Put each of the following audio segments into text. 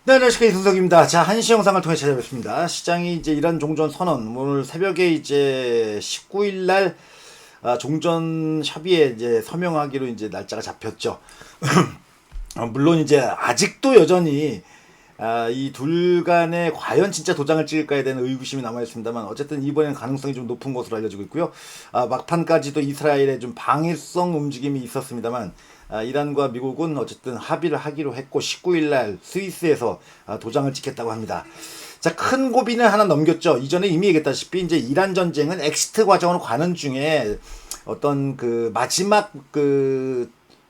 네, 안녕하십니까, 이승석입니다. 자, 한시 영상을 통해 찾아뵙습니다. 시장이 이제 이란 종전 선언, 오늘 새벽에 이제 19일 날 종전 협의에 이제 서명하기로 이제 날짜가 잡혔죠. 물론 이제 아직도 여전히 이 둘 간에 과연 진짜 도장을 찍을까에 대한 의구심이 남아 있습니다만 어쨌든 이번엔 가능성이 좀 높은 것으로 알려지고 있고요. 막판까지도 이스라엘의 좀 방해성 움직임이 있었습니다만 이란과 미국은 어쨌든 합의를 하기로 했고 19일 날 스위스에서 도장을 찍겠다고 합니다. 자, 큰 고비는 하나 넘겼죠. 이전에 이미 얘기했다시피 이제 이란 전쟁은 엑시트 과정으로 가는 중에 어떤 그 마지막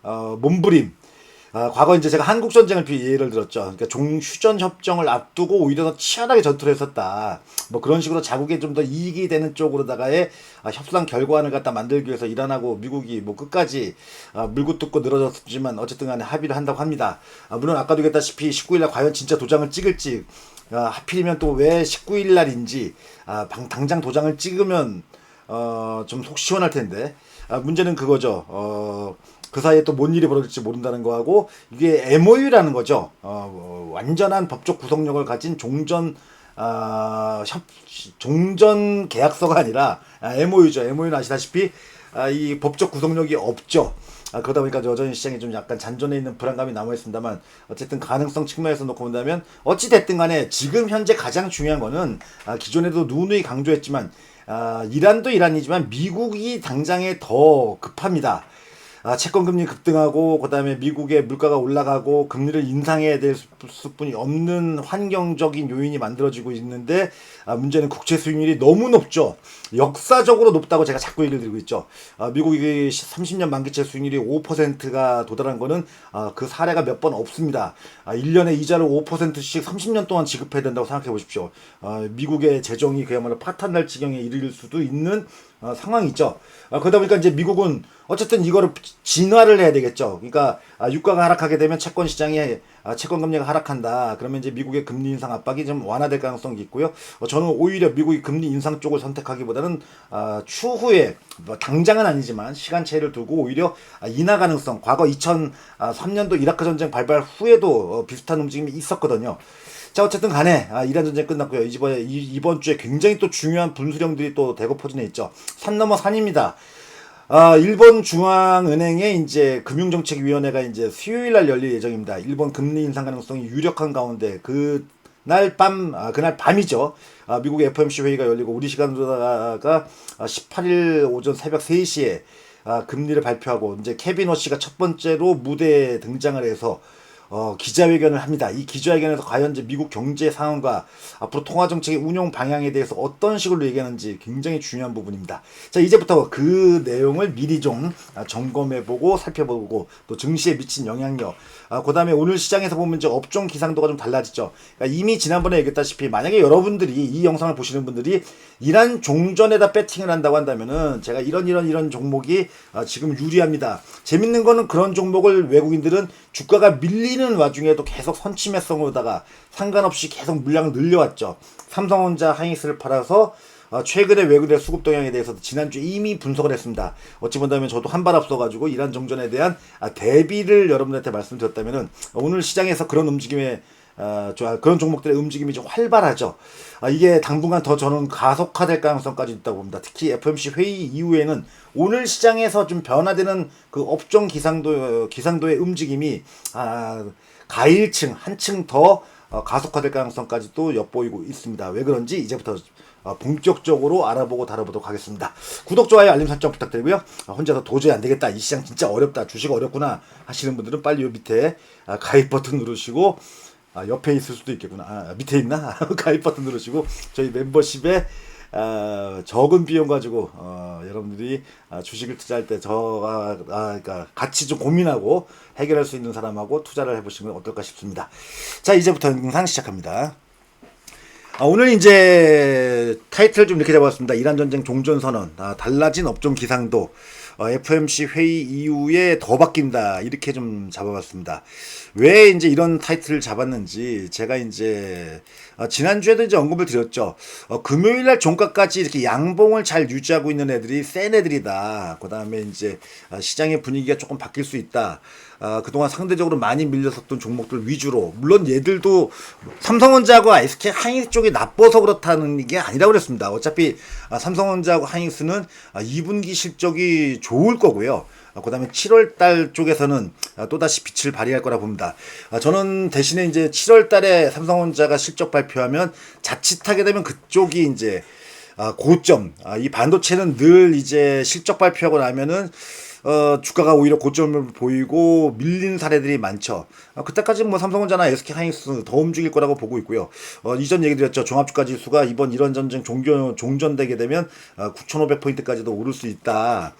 몸부림, 과거 이제 제가 한국 전쟁을 예를 들었죠. 그러니까 종휴전 협정을 앞두고 오히려 더 치열하게 전투를 했었다. 뭐 그런 식으로 자국에 좀 더 이익이 되는 쪽으로다가의 협상 결과안을 갖다 만들기 위해서 이란하고 미국이 뭐 끝까지 물고 뜯고 늘어졌지만 어쨌든 간에 합의를 한다고 합니다. 물론 아까도 얘기했다시피 19일 날 과연 진짜 도장을 찍을지, 하필이면 또 왜 19일 날인지, 당장 도장을 찍으면 좀 속 시원할 텐데, 문제는 그거죠. 그 사이에 또 뭔 일이 벌어질지 모른다는 거하고 이게 MOU라는 거죠. 완전한 법적 구속력을 가진 종전 계약서가 아니라 MOU죠. MOU는 아시다시피 이 법적 구속력이 없죠. 그러다 보니까 여전히 시장이 좀 약간 잔존해 있는 불안감이 남아 있습니다만 어쨌든 가능성 측면에서 놓고 본다면 어찌 됐든 간에 지금 현재 가장 중요한 거는 기존에도 누누이 강조했지만 이란도 이란이지만 미국이 당장에 더 급합니다. 채권 금리 급등하고 그다음에 미국의 물가가 올라가고 금리를 인상해야 될 수뿐이 없는 환경적인 요인이 만들어지고 있는데 문제는 국채 수익률이 너무 높죠. 역사적으로 높다고 제가 자꾸 얘기를 드리고 있죠. 미국이 30년 만기채 수익률이 5%가 도달한 거는 그 사례가 몇 번 없습니다. 1년에 이자를 5%씩 30년 동안 지급해야 된다고 생각해 보십시오. 미국의 재정이 그야말로 파탄날 지경에 이를 수도 있는 상황이죠. 그러다 보니까 이제 미국은 어쨌든 이거를 진화를 해야 되겠죠. 그러니까 유가가 하락하게 되면 채권 시장이 채권 금리가 하락한다. 그러면 이제 미국의 금리 인상 압박이 좀 완화될 가능성이 있고요. 저는 오히려 미국이 금리 인상 쪽을 선택하기보다는 추후에 뭐 당장은 아니지만 시간차이를 두고 오히려 인하 가능성. 과거 2003년도 이라크 전쟁 발발 후에도 비슷한 움직임이 있었거든요. 자, 어쨌든 간에 이란 전쟁 끝났고요. 이번 주에 굉장히 또 중요한 분수령들이 또 대거 포진해 있죠. 산 넘어 산입니다. 일본 중앙은행의 이제 금융정책위원회가 이제 수요일 날 열릴 예정입니다. 일본 금리 인상 가능성이 유력한 가운데 그날 밤이죠. 미국 FOMC 회의가 열리고 우리 시간으로다가 18일 오전 새벽 3시에 금리를 발표하고 이제 케빈 워시가 첫 번째로 무대에 등장을 해서 기자회견을 합니다. 이 기자회견에서 과연 이제 미국 경제 상황과 앞으로 통화 정책의 운용 방향에 대해서 어떤 식으로 얘기하는지 굉장히 중요한 부분입니다. 자, 이제부터 그 내용을 미리 좀 점검해보고 살펴보고 또 증시에 미친 영향력, 그다음에 오늘 시장에서 보면 이제 업종 기상도가 좀 달라지죠. 그러니까 이미 지난번에 얘기했다시피 만약에 여러분들이 이 영상을 보시는 분들이 이란 종전에다 배팅을 한다고 한다면은 제가 이런 종목이 지금 유리합니다. 재밌는 거는 그런 종목을 외국인들은 주가가 밀리는 와중에도 계속 선침해성으로다가 상관없이 계속 물량을 늘려왔죠. 삼성전자 하이닉스를 팔아서 최근에 외국인의 수급 동향에 대해서도 지난주에 이미 분석을 했습니다. 어찌 본다면 저도 한 발 앞서가지고 이란 정전에 대한 대비를 여러분들한테 말씀드렸다면은 오늘 시장에서 그런 움직임에 그런 종목들의 움직임이 좀 활발하죠. 이게 당분간 더 저는 가속화될 가능성까지 있다고 봅니다. 특히 FOMC 회의 이후에는 오늘 시장에서 좀 변화되는 그 업종 기상도의 움직임이 가일층 한층 더 가속화될 가능성까지도 엿보이고 있습니다. 왜 그런지 이제부터 본격적으로 알아보고 다뤄보도록 하겠습니다. 구독, 좋아요, 알림 설정 부탁드리고요. 혼자서 도저히 안 되겠다, 이 시장 진짜 어렵다, 주식 어렵구나 하시는 분들은 빨리 요 밑에 가입 버튼 누르시고, 옆에 있을 수도 있겠구나. 밑에 있나? 가입 버튼 누르시고 저희 멤버십에 적은 비용 가지고 여러분들이 주식을 투자할 때 그러니까 같이 좀 고민하고 해결할 수 있는 사람하고 투자를 해보시면 어떨까 싶습니다. 자, 이제부터 영상 시작합니다. 오늘 이제 타이틀 좀 이렇게 잡았습니다. 이란 전쟁 종전 선언, 달라진 업종 기상도, FOMC 회의 이후에 더 바뀐다, 이렇게 좀 잡아봤습니다. 왜 이제 이런 타이틀을 잡았는지 제가 이제 지난주에도 이제 언급을 드렸죠. 금요일날 종가까지 이렇게 양봉을 잘 유지하고 있는 애들이 센 애들이다. 그 다음에 이제 시장의 분위기가 조금 바뀔 수 있다. 그동안 상대적으로 많이 밀렸었던 종목들 위주로, 물론 얘들도 삼성전자하고 SK 하이닉스 쪽이 나빠서 그렇다는 게 아니라고 그랬습니다. 어차피 삼성전자하고 하이닉스는 2분기 실적이 좋을 거고요. 그 다음에 7월달 쪽에서는 또다시 빛을 발휘할 거라 봅니다. 저는 대신에 이제 7월달에 삼성전자가 실적 발표하면 자칫하게 되면 그쪽이 이제 고점, 이 반도체는 늘 이제 실적 발표하고 나면은 주가가 오히려 고점을 보이고 밀린 사례들이 많죠. 그때까지는 뭐 삼성전자나 SK 하이닉스 더 움직일 거라고 보고 있고요. 이전 얘기 드렸죠. 종합주가 지수가 이번 이런 전쟁 종전되게 되면 9,500포인트까지도 오를 수 있다.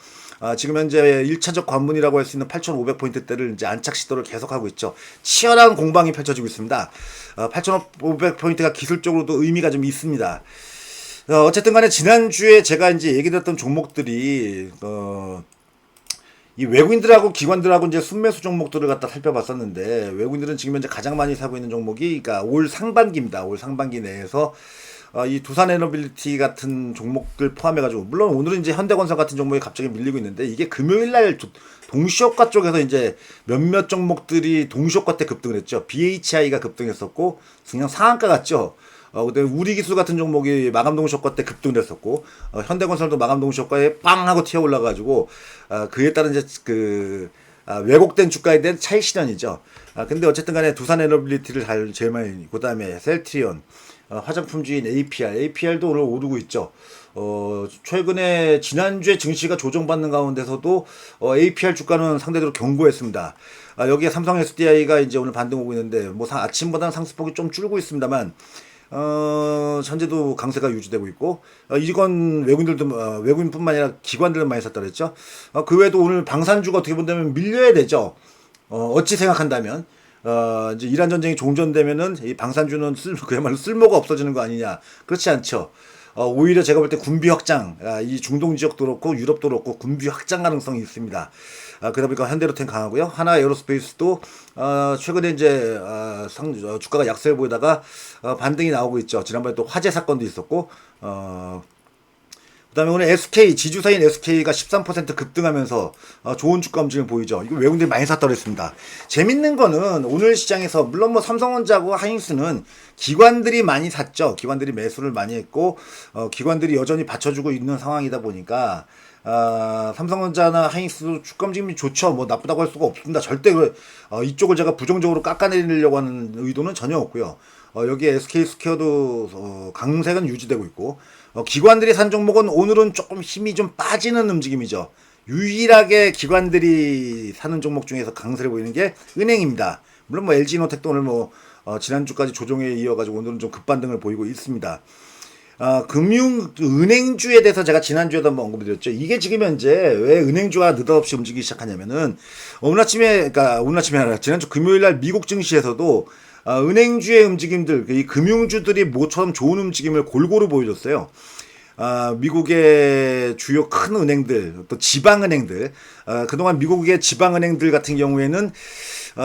지금 현재 1차적 관문이라고 할 수 있는 8,500포인트대를 이제 안착 시도를 계속하고 있죠. 치열한 공방이 펼쳐지고 있습니다. 8,500포인트가 기술적으로도 의미가 좀 있습니다. 어쨌든 간에 지난주에 제가 이제 얘기 드렸던 종목들이, 이 외국인들하고 기관들하고 이제 순매수 종목들을 갖다 살펴봤었는데, 외국인들은 지금 현재 가장 많이 사고 있는 종목이, 그러니까 올 상반기입니다. 올 상반기 내에서 이 두산에너빌리티 같은 종목들 포함해가지고, 물론 오늘은 이제 현대건설 같은 종목이 갑자기 밀리고 있는데, 이게 금요일날 동시효과 쪽에서 이제 몇몇 종목들이 동시효과 때 급등을 했죠. BHI가 급등했었고, 그냥 상한가 같죠. 그다음에 우리기술 같은 종목이 마감 동시효과 때 급등을 했었고, 현대건설도 마감 동시효과에 빵 하고 튀어 올라가지고, 그에 따른 이제 왜곡된 주가에 대한 차익 실현이죠. 근데 어쨌든 간에 두산에너빌리티를 제일 많이, 그 다음에 셀트리온, 화장품주인 APR도 오늘 오르고 있죠. 최근에 지난주에 증시가 조정받는 가운데서도 APR 주가는 상대적으로 견고했습니다. 여기에 삼성 SDI가 이제 오늘 반등 오고 있는데, 뭐 아침보다는 상승폭이 좀 줄고 있습니다만, 현재도 강세가 유지되고 있고, 이건 외국인들도, 외국인뿐만 아니라 기관들은 많이 샀다 그랬죠. 그 외에도 오늘 방산주가 어떻게 본다면 밀려야 되죠. 어찌 생각한다면, 이제 이란 전쟁이 종전되면은 이 방산주는 그야말로 쓸모가 없어지는 거 아니냐. 그렇지 않죠. 오히려 제가 볼 때 군비 확장, 이 중동 지역도 그렇고 유럽도 그렇고 군비 확장 가능성이 있습니다. 그러다 보니까 현대로템 강하고요. 하나 에어로스페이스도 최근에 이제 주가가 약세를 보이다가 반등이 나오고 있죠. 지난번에 또 화재 사건도 있었고, 그다음에 오늘 SK 지주사인 SK가 13% 급등하면서 좋은 주가 움직임을 보이죠. 이거 외국인들이 많이 샀다고 했습니다. 재밌는 거는 오늘 시장에서, 물론 뭐 삼성전자하고 하이닉스는 기관들이 많이 샀죠. 기관들이 매수를 많이 했고, 기관들이 여전히 받쳐주고 있는 상황이다 보니까, 삼성전자나 하이닉스도 주가 움직임이 좋죠. 뭐 나쁘다고 할 수가 없습니다. 절대 이쪽을 제가 부정적으로 깎아내리려고 하는 의도는 전혀 없고요. 여기에 SK스퀘어도 강세는 유지되고 있고, 기관들이 산 종목은 오늘은 조금 힘이 좀 빠지는 움직임이죠. 유일하게 기관들이 사는 종목 중에서 강세를 보이는 게 은행입니다. 물론 뭐 LG노텍도 오늘 뭐 지난주까지 조정에 이어가지고 오늘은 좀 급반등을 보이고 있습니다. 은행주에 대해서 제가 지난주에도 한번 언급드렸죠. 이게 지금 현재 왜 은행주가 느닷없이 움직이기 시작하냐면은, 오늘 아침에 아니라 지난주 금요일날 미국 증시에서도 은행주의 움직임들, 이 금융주들이 모처럼 좋은 움직임을 골고루 보여줬어요. 미국의 주요 큰 은행들, 또 지방은행들, 그동안 미국의 지방은행들 같은 경우에는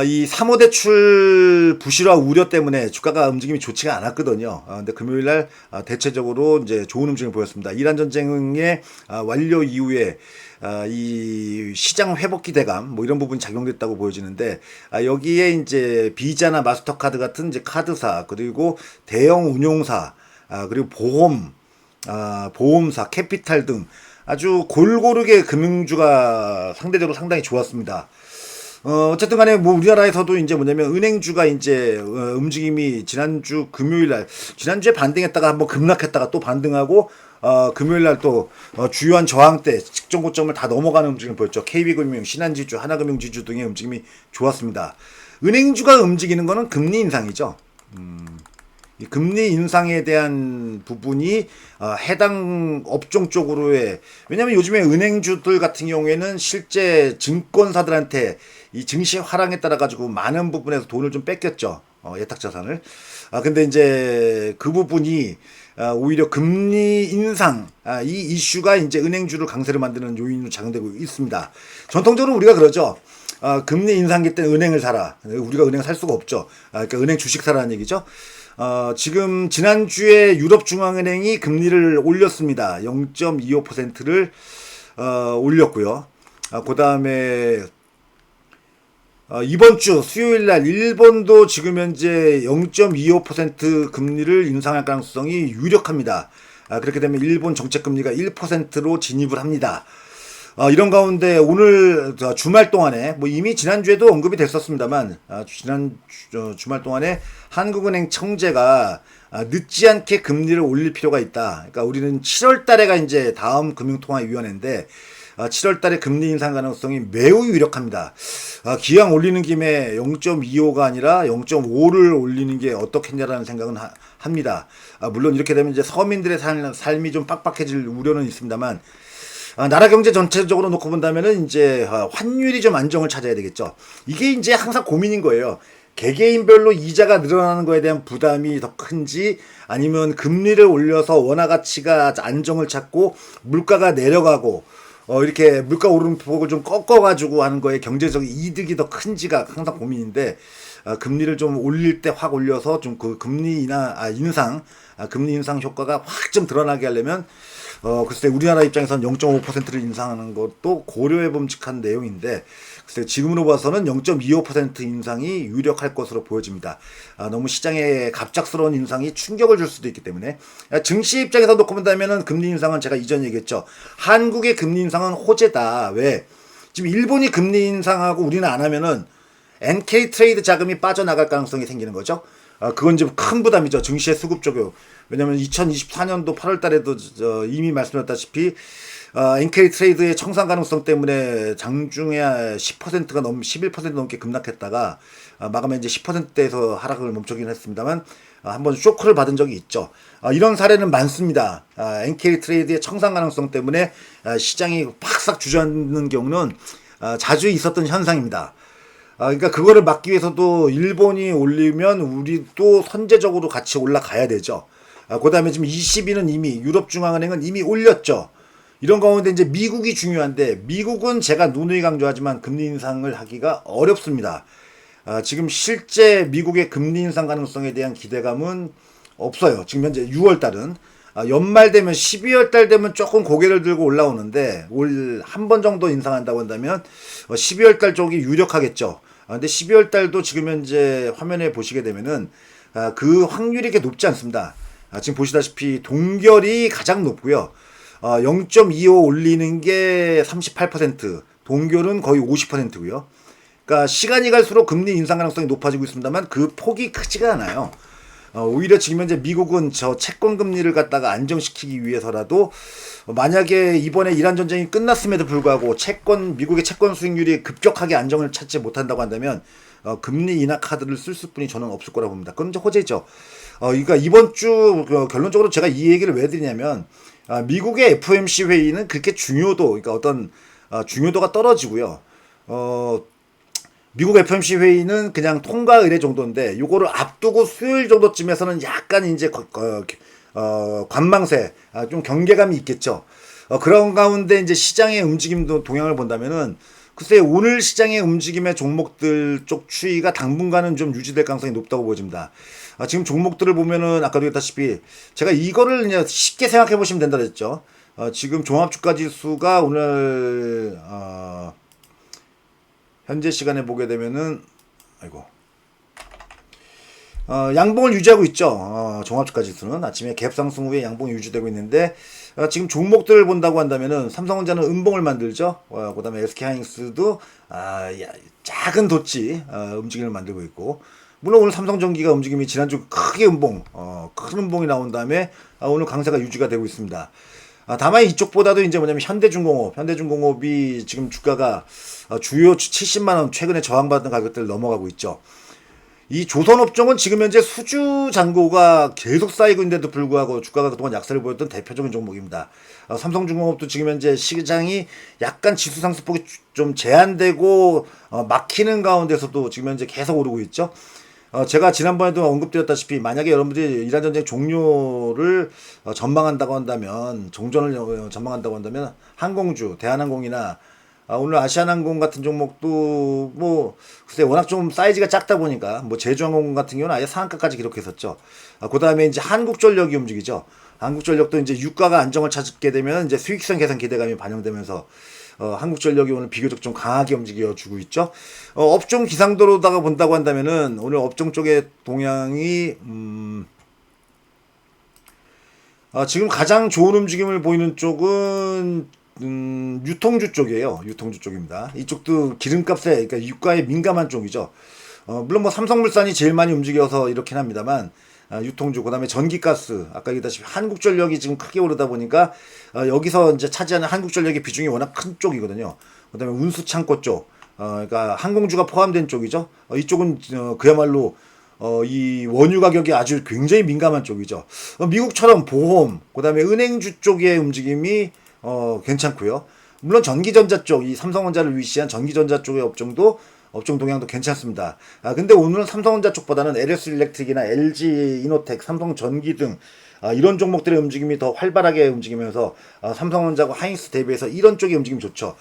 이 사모대출 부실화 우려 때문에 주가가 움직임이 좋지가 않았거든요. 근데 금요일날 대체적으로 이제 좋은 움직임을 보였습니다. 이란 전쟁의 완료 이후에 이 시장 회복 기대감, 뭐 이런 부분이 작용됐다고 보여지는데, 여기에 이제 비자나 마스터카드 같은 이제 카드사, 그리고 대형 운용사, 그리고 보험사, 캐피탈 등 아주 골고루게 금융주가 상대적으로 상당히 좋았습니다. 어쨌든 간에 뭐 우리나라에서도 이제 뭐냐면 은행주가 이제 움직임이 지난주 금요일날, 지난주에 반등했다가 한번 급락했다가 또 반등하고, 금요일날 또 주요한 저항대 직전 고점을 다 넘어가는 움직임을 보였죠. KB금융, 신한지주, 하나금융지주 등의 움직임이 좋았습니다. 은행주가 움직이는 거는 금리 인상이죠. 이 금리 인상에 대한 부분이 해당 업종 쪽으로의, 왜냐하면 요즘에 은행주들 같은 경우에는 실제 증권사들한테 이 증시 하락에 따라 가지고 많은 부분에서 돈을 좀 뺏겼죠. 예탁 자산을. 근데 이제 그 부분이 오히려 금리 인상, 이 이슈가 이제 은행주를 강세를 만드는 요인으로 작용되고 있습니다. 전통적으로 우리가 그러죠. 금리 인상기 때 은행을 사라. 우리가 은행 살 수가 없죠. 그러니까 은행 주식 사라는 얘기죠. 지금 지난주에 유럽중앙은행이 금리를 올렸습니다. 0.25%를 올렸고요. 그 다음에 이번 주 수요일 날 일본도 지금 현재 0.25% 금리를 인상할 가능성이 유력합니다. 그렇게 되면 일본 정책 금리가 1%로 진입을 합니다. 이런 가운데 오늘 주말 동안에 뭐 이미 지난주에도 언급이 됐었습니다만 지난 주말 동안에 한국은행 청재가 늦지 않게 금리를 올릴 필요가 있다. 그러니까 우리는 7월 달에가 이제 다음 금융통화위원회인데 7월 달에 금리 인상 가능성이 매우 유력합니다. 기왕 올리는 김에 0.25가 아니라 0.5를 올리는 게 어떻겠냐라는 생각은 합니다. 물론 이렇게 되면 이제 서민들의 삶이 좀 빡빡해질 우려는 있습니다만 나라 경제 전체적으로 놓고 본다면은 이제 환율이 좀 안정을 찾아야 되겠죠. 이게 이제 항상 고민인 거예요. 개개인별로 이자가 늘어나는 거에 대한 부담이 더 큰지 아니면 금리를 올려서 원화 가치가 안정을 찾고 물가가 내려가고 이렇게 물가 오르는 폭을 좀 꺾어가지고 하는 거에 경제적 이득이 더 큰지가 항상 고민인데 금리를 좀 올릴 때 확 올려서 좀 그 금리 금리 인상 효과가 확 좀 드러나게 하려면 글쎄 우리나라 입장에서는 0.5%를 인상하는 것도 고려해 봄직한 내용인데 글쎄 지금으로 봐서는 0.25% 인상이 유력할 것으로 보여집니다. 너무 시장에 갑작스러운 인상이 충격을 줄 수도 있기 때문에 증시 입장에서 놓고 본다면은 금리 인상은 제가 이전 얘기했죠. 한국의 금리 인상은 호재다. 왜? 지금 일본이 금리 인상하고 우리는 안 하면은 NK 트레이드 자금이 빠져나갈 가능성이 생기는 거죠. 그건 좀 큰 부담이죠. 증시의 수급 쪽에. 왜냐면 2024년도 8월 달에도 이미 말씀드렸다시피 NK 트레이드의 청산 가능성 때문에 장중에 10%가 11% 넘게 급락했다가 마감에 이제 10%대에서 하락을 멈추긴 했습니다만 한번 쇼크를 받은 적이 있죠. 이런 사례는 많습니다. NK 트레이드의 청산 가능성 때문에 시장이 팍싹 주저앉는 경우는 자주 있었던 현상입니다. 그러니까 그거를 막기 위해서도 일본이 올리면 우리도 선제적으로 같이 올라가야 되죠. 그 다음에 지금 20위는 이미 유럽중앙은행은 이미 올렸죠. 이런 가운데 이제 미국이 중요한데 미국은 제가 누누이 강조하지만 금리 인상을 하기가 어렵습니다. 지금 실제 미국의 금리 인상 가능성에 대한 기대감은 없어요. 지금 현재 6월 달은 연말 되면 12월 달 되면 조금 고개를 들고 올라오는데 올 한 번 정도 인상한다고 한다면 12월 달 쪽이 유력하겠죠. 근데 12월 달도 지금 현재 화면에 보시게 되면은 그 확률이 그렇게 높지 않습니다. 지금 보시다시피 동결이 가장 높고요. 0.25 올리는 게 38%, 동결은 거의 50%고요. 그러니까 시간이 갈수록 금리 인상 가능성이 높아지고 있습니다만 그 폭이 크지가 않아요. 오히려 지금 현재 미국은 저 채권 금리를 갖다가 안정시키기 위해서라도 만약에 이번에 이란 전쟁이 끝났음에도 불구하고 미국의 채권 수익률이 급격하게 안정을 찾지 못한다고 한다면 금리 인하 카드를 쓸 수뿐이 저는 없을 거라고 봅니다. 그건 이제 호재죠. 그러니까 이번 주 결론적으로 제가 이 얘기를 왜 드리냐면 미국의 FOMC 회의는 그렇게 그러니까 어떤 중요도가 떨어지고요. 미국 FOMC 회의는 그냥 통과 의례 정도인데 요거를 앞두고 수요일 정도쯤에서는 약간 이제 관망세, 좀 경계감이 있겠죠. 그런 가운데 이제 시장의 움직임도 동향을 본다면은 글쎄 오늘 시장의 움직임의 종목들 쪽 추이가 당분간은 좀 유지될 가능성이 높다고 보여집니다. 지금 종목들을 보면은 아까도 했다시피 제가 이거를 그냥 쉽게 생각해 보시면 된다 그랬죠. 지금 종합주가 지수가 오늘 현재 시간에 보게 되면은 양봉을 유지하고 있죠. 종합주가 지수는 아침에 갭 상승 후에 양봉이 유지되고 있는데 지금 종목들을 본다고 한다면은 삼성전자는 음봉을 만들죠. 그다음에 SK하이닉스도 작은 돛지 움직임을 만들고 있고 물론 오늘 삼성전기가 움직임이 지난주 크게 큰 음봉이 나온 다음에 오늘 강세가 유지가 되고 있습니다. 다만 이쪽보다도 이제 뭐냐면 현대중공업이 지금 주가가 주요 70만 원 최근에 저항받은 가격대를 넘어가고 있죠. 이 조선업종은 지금 현재 수주 잔고가 계속 쌓이고 있는데도 불구하고 주가가 그동안 약세를 보였던 대표적인 종목입니다. 삼성중공업도 지금 현재 시장이 약간 지수 상승폭이 좀 제한되고 막히는 가운데서도 지금 현재 계속 오르고 있죠. 제가 지난번에도 언급드렸다시피 만약에 여러분들이 이란 전쟁 종료를 전망한다고 한다면 종전을 전망한다고 한다면 항공주 대한항공이나 오늘 아시아나항공 같은 종목도 뭐 글쎄 워낙 좀 사이즈가 작다 보니까 뭐 제주항공 같은 경우는 아예 상한가까지 기록했었죠. 그다음에 이제 한국전력이 움직이죠. 한국전력도 이제 유가가 안정을 찾게 되면 이제 수익성 개선 기대감이 반영되면서 한국전력이 오늘 비교적 좀 강하게 움직여주고 있죠. 업종 기상도로다가 본다고 한다면은 오늘 업종 쪽의 동향이 지금 가장 좋은 움직임을 보이는 쪽은 유통주 쪽이에요. 유통주 쪽입니다. 이쪽도 기름값에 그러니까 유가에 민감한 쪽이죠. 물론 뭐 삼성물산이 제일 많이 움직여서 이렇긴 합니다만 유통주 그다음에 전기가스 아까 얘기했다시피 한국전력이 지금 크게 오르다 보니까 여기서 이제 차지하는 한국전력의 비중이 워낙 큰 쪽이거든요. 그다음에 운수창고 쪽 그러니까 항공주가 포함된 쪽이죠. 이쪽은 그야말로 이 원유 가격이 아주 굉장히 민감한 쪽이죠. 미국처럼 보험, 그다음에 은행주 쪽의 움직임이 괜찮고요. 물론 전기전자 쪽, 이 삼성전자를 위시한 전기전자 쪽의 업종 동향도 괜찮습니다. 근데 오늘은 삼성전자 쪽보다는 LS 일렉트릭이나 LG 이노텍, 삼성전기 등 이런 종목들의 움직임이 더 활발하게 움직이면서 삼성전자고 하이닉스 대비해서 이런 쪽의 움직임이 좋죠.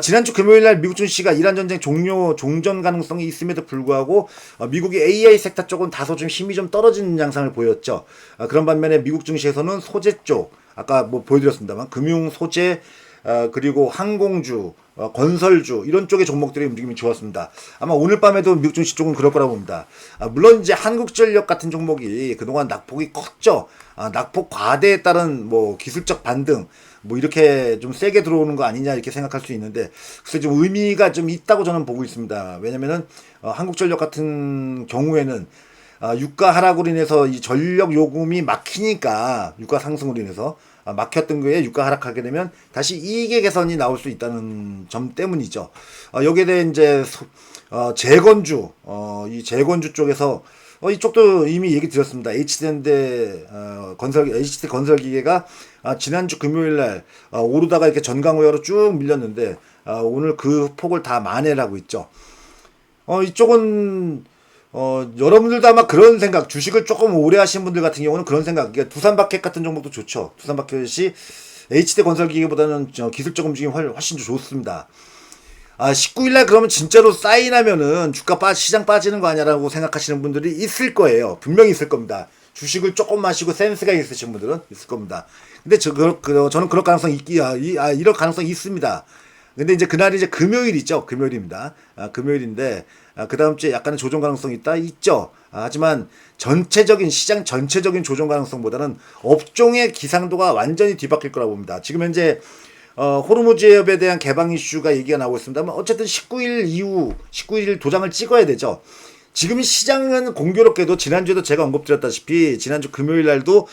지난주 금요일날 미국 증시가 이란 전쟁 종전 가능성이 있음에도 불구하고 미국의 AI 섹터 쪽은 다소 좀 힘이 좀 떨어지는 양상을 보였죠. 그런 반면에 미국 증시에서는 소재 쪽 아까 뭐 보여드렸습니다만 금융 소재 그리고 항공주, 건설주 이런 쪽의 종목들의 움직임이 좋았습니다. 아마 오늘 밤에도 미국 증시 쪽은 그럴 거라고 봅니다. 물론 이제 한국전력 같은 종목이 그동안 낙폭이 컸죠. 낙폭 과대에 따른 뭐 기술적 반등 뭐 이렇게 좀 세게 들어오는 거 아니냐 이렇게 생각할 수 있는데 글쎄 좀 의미가 좀 있다고 저는 보고 있습니다. 왜냐면은 한국전력 같은 경우에는 유가 하락으로 인해서 이 전력 요금이 막히니까 유가 상승으로 인해서 막혔던 거에 유가 하락하게 되면 다시 이익의 개선이 나올 수 있다는 점 때문이죠. 여기에 대해 이제 재건주 이 재건주 쪽에서 이쪽도 이미 얘기 드렸습니다. HDD 건설기계가 지난주 금요일날 오르다가 이렇게 전강호여로 쭉 밀렸는데 오늘 그 폭을 다 만회를 하고 있죠. 이쪽은 여러분들도 아마 그런 생각, 주식을 조금 오래 하신 분들 같은 경우는 그런 생각, 그러니까 두산바켓 같은 종목도 좋죠. 두산바켓이 HD 건설기계보다는 기술적 움직임이 훨씬 좋습니다. 19일날 그러면 진짜로 사인하면은 시장 빠지는 거 아니야라고 생각하시는 분들이 있을 거예요. 분명히 있을 겁니다. 주식을 조금 마시고 센스가 있으신 분들은 있을 겁니다. 근데 저는 그럴 가능성이 이럴 가능성이 있습니다. 근데 이제 그날이 이제 금요일이죠. 금요일입니다. 금요일인데, 그 다음 주에 약간의 조정 가능성이 있죠. 하지만 시장 전체적인 조정 가능성보다는 업종의 기상도가 완전히 뒤바뀔 거라고 봅니다. 지금 현재, 호르무즈해협에 대한 개방 이슈가 얘기가 나오고 있습니다만, 어쨌든 19일 도장을 찍어야 되죠. 지금 시장은 공교롭게도 지난주에도 제가 언급드렸다시피, 지난주 금요일 날도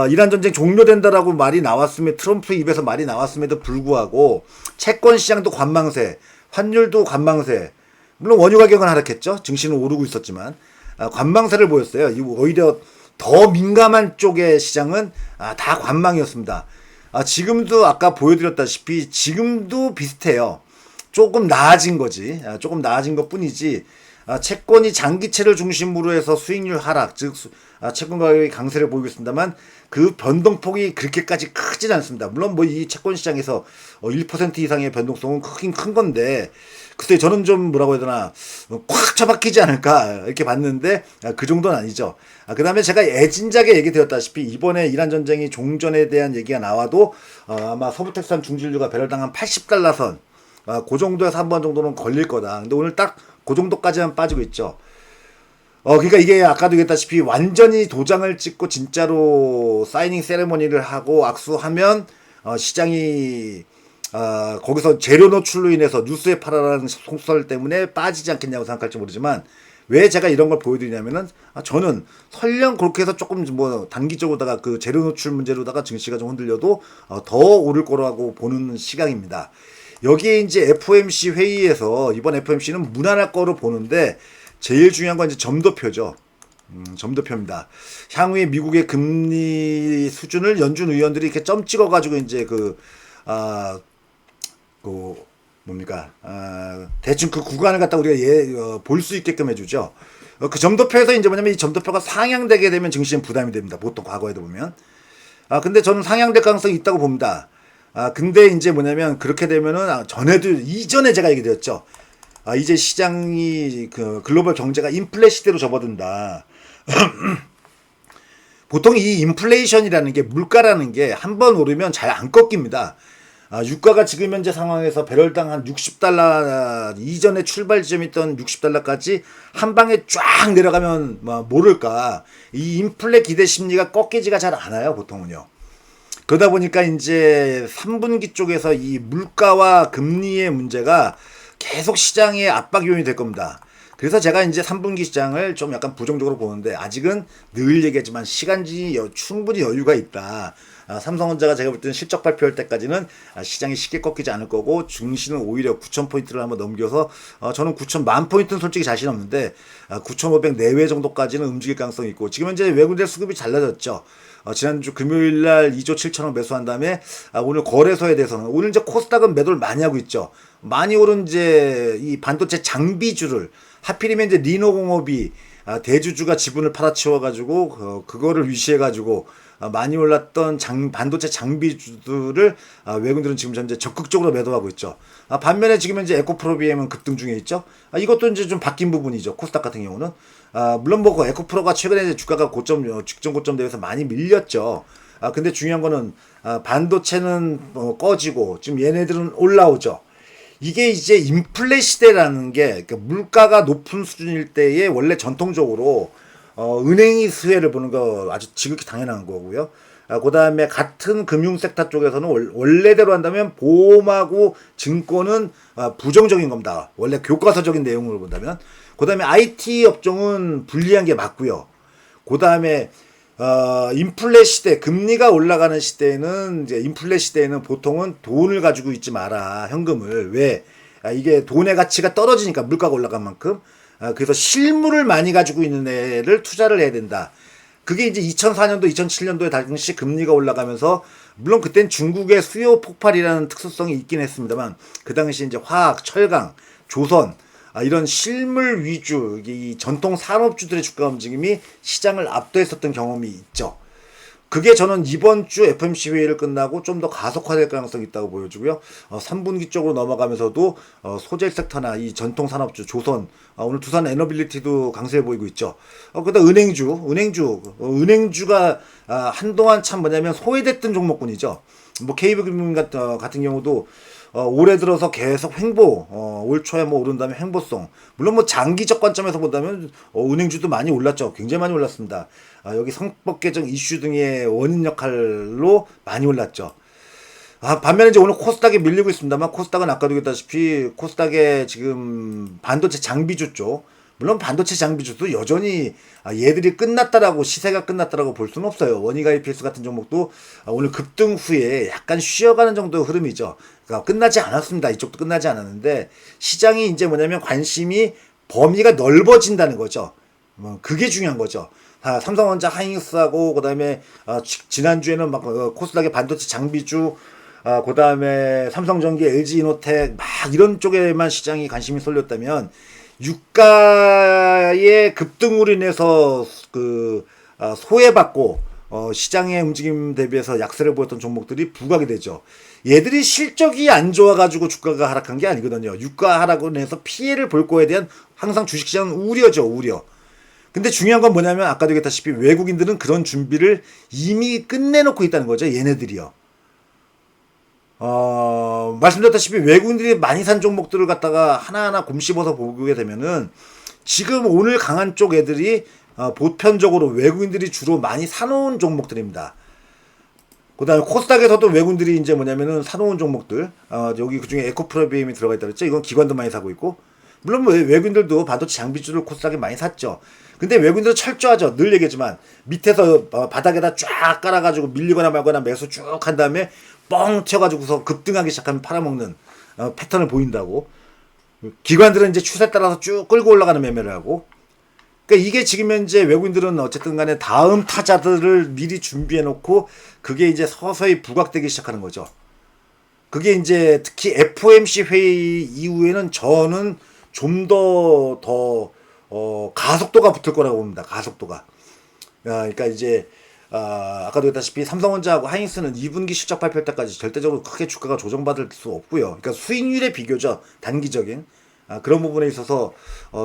이란 전쟁 종료된다라고 말이 나왔음에 트럼프 입에서 말이 나왔음에도 불구하고 채권 시장도 관망세, 환율도 관망세. 물론 원유 가격은 하락했죠. 증시는 오르고 있었지만 관망세를 보였어요. 오히려 더 민감한 쪽의 시장은 다 관망이었습니다. 지금도 아까 보여드렸다시피 지금도 비슷해요. 조금 나아진 거지. 조금 나아진 것 뿐이지. 채권이 장기채를 중심으로 해서 수익률 하락, 즉 채권 가격이 강세를 보이고 있습니다만 그 변동폭이 그렇게까지 크진 않습니다. 물론 뭐 이 채권 시장에서 1% 이상의 변동성은 크긴 큰 건데 글쎄 저는 좀 뭐라고 해야 되나 꽉 처박히지 않을까 이렇게 봤는데 그 정도는 아니죠. 그 다음에 제가 애진작에 얘기 드렸다시피 이번에 이란 전쟁이 종전에 대한 얘기가 나와도 아마 서부텍산 중진류가 배럴당 80달러선 그 정도에서 한 번 정도는 걸릴 거다. 근데 오늘 딱 그 정도까지만 빠지고 있죠. 그러니까 이게 아까도 얘기했다시피 완전히 도장을 찍고 진짜로 사이닝 세레머니를 하고 악수하면 시장이 거기서 재료 노출로 인해서 뉴스에 팔아라는 속설 때문에 빠지지 않겠냐고 생각할지 모르지만 왜 제가 이런 걸 보여드리냐면은 저는 설령 그렇게 해서 조금 뭐 단기적으로다가 그 재료 노출 문제로다가 증시가 좀 흔들려도 더 오를 거라고 보는 시각입니다. 여기에 이제 FOMC 회의에서 이번 FOMC는 무난할 거로 보는데 제일 중요한 건 이제 점도표죠. 점도표입니다. 향후에 미국의 금리 수준을 연준 의원들이 이렇게 점 찍어가지고 이제 대충 그 구간을 갖다 우리가 볼 수 있게끔 해주죠. 그 점도표에서 이제 뭐냐면 이 점도표가 상향되게 되면 증시는 부담이 됩니다. 보통 과거에도 보면. 근데 저는 상향될 가능성이 있다고 봅니다. 근데 이제 뭐냐면 그렇게 되면은 이전에 제가 얘기드렸죠. 이제 시장이 그 글로벌 경제가 인플레 시대로 접어든다. 보통 이 인플레이션이라는 게 물가라는 게 한 번 오르면 잘 안 꺾입니다. 유가가 지금 현재 상황에서 배럴당 한 60달러 이전에 출발 지점이었던 60달러까지 한 방에 쫙 내려가면 뭐 모를까. 이 인플레 기대 심리가 꺾이지가 잘 않아요, 보통은요. 그러다 보니까 이제 3분기 쪽에서 이 물가와 금리의 문제가 계속 시장의 압박 요인이 될 겁니다. 그래서 제가 이제 3분기 시장을 좀 약간 부정적으로 보는데 아직은 늘 얘기하지만 시간이 충분히 여유가 있다. 삼성전자가 제가 볼 때는 실적 발표할 때까지는 시장이 쉽게 꺾이지 않을 거고 증시는 오히려 9,000포인트를 한번 넘겨서 저는 9,000만 포인트는 솔직히 자신 없는데 9,500 내외 정도까지는 움직일 가능성이 있고 지금 현재 외국인들 수급이 잘 낮았죠. 지난주 금요일 날 2조 7천억 매수한 다음에 오늘 거래소에 대해서는 오늘 이제 코스닥은 매도를 많이 하고 있죠. 많이 오른 이제 이 반도체 장비주를 하필이면 이제 리노공업이 대주주가 지분을 팔아치워가지고 그거를 위시해가지고 많이 올랐던 반도체 장비주들을 외국인들은 지금 현재 적극적으로 매도하고 있죠. 반면에 지금 현재 에코프로비엠은 급등 중에 있죠. 이것도 이제 좀 바뀐 부분이죠. 코스닥 같은 경우는 물론 뭐 에코프로가 최근에 이제 주가가 직전 고점 대비해서 많이 밀렸죠. 근데 중요한 거는 반도체는 꺼지고 지금 얘네들은 올라오죠. 이게 이제 인플레 시대라는 게 그러니까 물가가 높은 수준일 때에 원래 전통적으로 은행이 수혜를 보는 거 아주 지극히 당연한 거고요. 그 다음에 같은 금융 섹터 쪽에서는 원래대로 한다면 보험하고 증권은 부정적인 겁니다. 원래 교과서적인 내용으로 본다면. 그 다음에 IT 업종은 불리한 게 맞고요. 그 다음에 인플레 시대, 금리가 올라가는 시대에는, 이제 인플레 시대에는 보통은 돈을 가지고 있지 마라, 현금을. 왜? 이게 돈의 가치가 떨어지니까, 물가가 올라간 만큼. 그래서 실물을 많이 가지고 있는 애를 투자를 해야 된다. 그게 이제 2004년도, 2007년도에 당시 금리가 올라가면서, 물론 그땐 중국의 수요 폭발이라는 특수성이 있긴 했습니다만, 그 당시 이제 화학, 철강, 조선, 이런 실물 위주 이 전통 산업주들의 주가 움직임이 시장을 압도했었던 경험이 있죠. 그게 저는 이번 주 FOMC 회의를 끝나고 좀 더 가속화될 가능성이 있다고 보여지고요. 3분기 쪽으로 넘어가면서도 소재 섹터나 이 전통 산업주 조선 오늘 두산 에너빌리티도 강세해 보이고 있죠. 그다음 은행주가 한동안 참 뭐냐면 소외됐던 종목군이죠. 뭐 KB금융 같은 경우도 올해 들어서 계속 올 초에 뭐 오른 다음에 횡보성. 물론 뭐 장기적 관점에서 본다면 은행주도 많이 올랐죠. 굉장히 많이 올랐습니다. 여기 성법 개정 이슈 등의 원인 역할로 많이 올랐죠. 반면에 이제 오늘 코스닥에 밀리고 있습니다만 코스닥은 아까도 얘기했다시피 코스닥에 지금 반도체 장비주 쪽 물론 반도체 장비주도 여전히 얘들이 끝났다라고 시세가 끝났다라고 볼 수는 없어요. 원희가 EPS 같은 종목도 오늘 급등 후에 약간 쉬어가는 정도의 흐름이죠. 그러니까 끝나지 않았습니다. 이쪽도 끝나지 않았는데 시장이 이제 뭐냐면 관심이 범위가 넓어진다는 거죠. 그게 중요한 거죠. 삼성전자, 하이닉스하고 그다음에 지난주에는 막 코스닥의 반도체 장비주 그다음에 삼성전기, LG이노텍 막 이런 쪽에만 시장이 관심이 쏠렸다면 유가의 급등으로 인해서 소외받고 시장의 움직임 대비해서 약세를 보였던 종목들이 부각이 되죠. 얘들이 실적이 안 좋아가지고 주가가 하락한 게 아니거든요. 유가 하락으로 인해서 피해를 볼 거에 대한 항상 주식시장은 우려죠, 우려. 근데 중요한 건 뭐냐면 아까도 얘기했다시피 외국인들은 그런 준비를 이미 끝내놓고 있다는 거죠, 얘네들이요. 말씀드렸다시피 외국인들이 많이 산 종목들을 갖다가 하나하나 곰씹어서 보게 되면은 지금 오늘 강한 쪽 애들이 보편적으로 외국인들이 주로 많이 사놓은 종목들입니다. 그 다음에 코스닥에서도 외국인들이 이제 뭐냐면은 사놓은 종목들, 여기 그 중에 에코프로비엠이 들어가 있다 그랬죠? 이건 기관도 많이 사고 있고, 물론 외국인들도 반도체 장비주를 코스닥에 많이 샀죠. 근데 외국인들은 철저하죠. 늘 얘기하지만 밑에서 바닥에다 쫙 깔아가지고 밀리거나 말거나 매수 쭉 한 다음에 뻥 튀어가지고서 급등하기 시작하면 팔아먹는 패턴을 보인다고. 기관들은 이제 추세 따라서 쭉 끌고 올라가는 매매를 하고. 그러니까 이게 지금 현재 외국인들은 어쨌든 간에 다음 타자들을 미리 준비해 놓고 그게 이제 서서히 부각되기 시작하는 거죠. 그게 이제 특히 FOMC 회의 이후에는 저는 좀 더 가속도가 붙을 거라고 봅니다. 가속도가. 그러니까 이제 아까도 했다시피 삼성전자하고 하이닉스는 2분기 실적 발표 때까지 절대적으로 크게 주가가 조정받을 수 없고요. 그러니까 수익률의 비교죠. 단기적인. 그런 부분에 있어서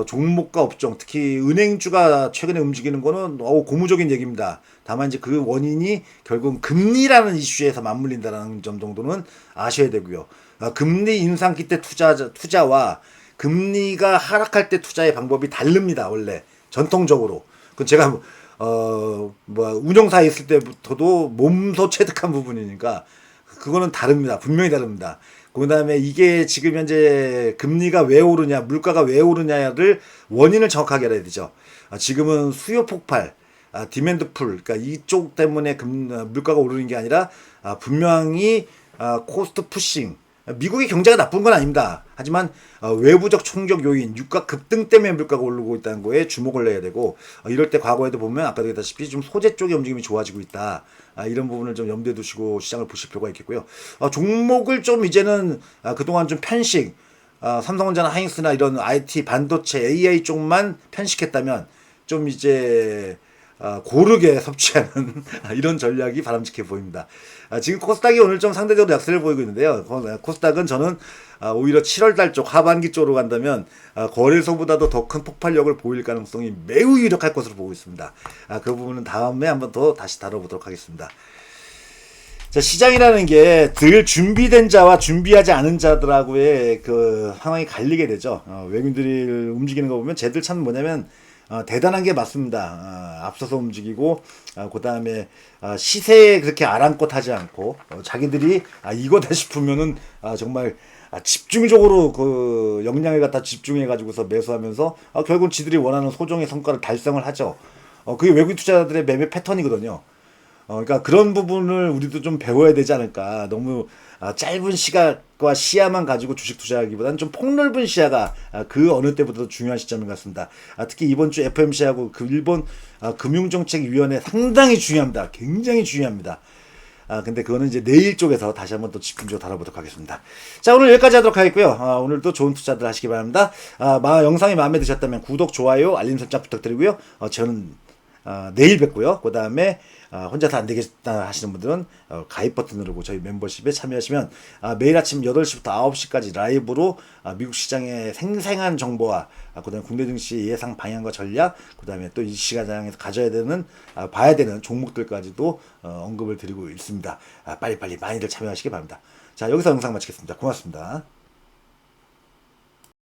종목과 업종, 특히 은행주가 최근에 움직이는 거는 고무적인 얘기입니다. 다만 이제 그 원인이 결국은 금리라는 이슈에서 맞물린다는 점 정도는 아셔야 되고요. 금리 인상기 때 투자와 금리가 하락할 때 투자의 방법이 다릅니다. 원래 전통적으로. 그 제가 운영사에 있을 때부터도 몸소 체득한 부분이니까 그거는 다릅니다. 분명히 다릅니다. 그 다음에 이게 지금 현재 금리가 왜 오르냐, 물가가 왜 오르냐를 원인을 정확하게 알아야 되죠. 지금은 수요 폭발, 디맨드 풀, 그러니까 이쪽 때문에 물가가 오르는 게 아니라 분명히 코스트 푸싱, 미국의 경제가 나쁜 건 아닙니다. 하지만 외부적 충격 요인, 유가 급등 때문에 물가가 오르고 있다는 거에 주목을 해야 되고, 이럴 때 과거에도 보면 아까도 했다시피 좀 소재 쪽의 움직임이 좋아지고 있다. 이런 부분을 좀 염두에 두시고 시장을 보실 필요가 있겠고요. 종목을 좀 이제는 그동안 좀 편식, 삼성전자나 하이닉스나 이런 IT, 반도체, AI 쪽만 편식했다면 좀 이제 고르게 섭취하는 이런 전략이 바람직해 보입니다. 지금 코스닥이 오늘 좀 상대적으로 약세를 보이고 있는데요. 코스닥은 저는 오히려 7월달 쪽 하반기 쪽으로 간다면 거래소보다도 더 큰 폭발력을 보일 가능성이 매우 유력할 것으로 보고 있습니다. 그 부분은 다음에 한번 더 다시 다뤄보도록 하겠습니다. 자, 시장이라는 게 늘 준비된 자와 준비하지 않은 자들하고의 그 상황이 갈리게 되죠. 외국인들이 움직이는 거 보면 쟤들 참 뭐냐면 대단한 게 맞습니다. 앞서서 움직이고, 그 다음에 시세에 그렇게 아랑곳하지 않고, 자기들이 이거다 싶으면은 정말 집중적으로 그 역량을 갖다 집중해가지고서 매수하면서 결국 지들이 원하는 소정의 성과를 달성을 하죠. 그게 외국인 투자자들의 매매 패턴이거든요. 그러니까 그런 부분을 우리도 좀 배워야 되지 않을까. 너무 짧은 시각과 시야만 가지고 주식 투자하기보다는 좀 폭넓은 시야가 그 어느 때보다도 중요한 시점인 것 같습니다. 특히 이번 주 FMC하고 그 일본 금융정책위원회 상당히 중요합니다. 굉장히 중요합니다. 근데 그거는 이제 내일 쪽에서 다시 한번 또 집중적으로 다뤄보도록 하겠습니다. 자, 오늘 여기까지 하도록 하겠고요. 오늘도 좋은 투자들 하시기 바랍니다. 영상이 마음에 드셨다면 구독, 좋아요, 알림 설정 부탁드리고요. 저는 내일 뵙고요. 그 다음에 혼자서 안 되겠다 하시는 분들은 가입 버튼 누르고 저희 멤버십에 참여하시면 매일 아침 8시부터 9시까지 라이브로 미국 시장의 생생한 정보와 그 다음에 국내 증시 예상 방향과 전략, 그 다음에 또 이 시장에서 가져야 되는 봐야 되는 종목들까지도 언급을 드리고 있습니다. 빨리빨리 많이들 참여하시기 바랍니다. 자, 여기서 영상 마치겠습니다. 고맙습니다.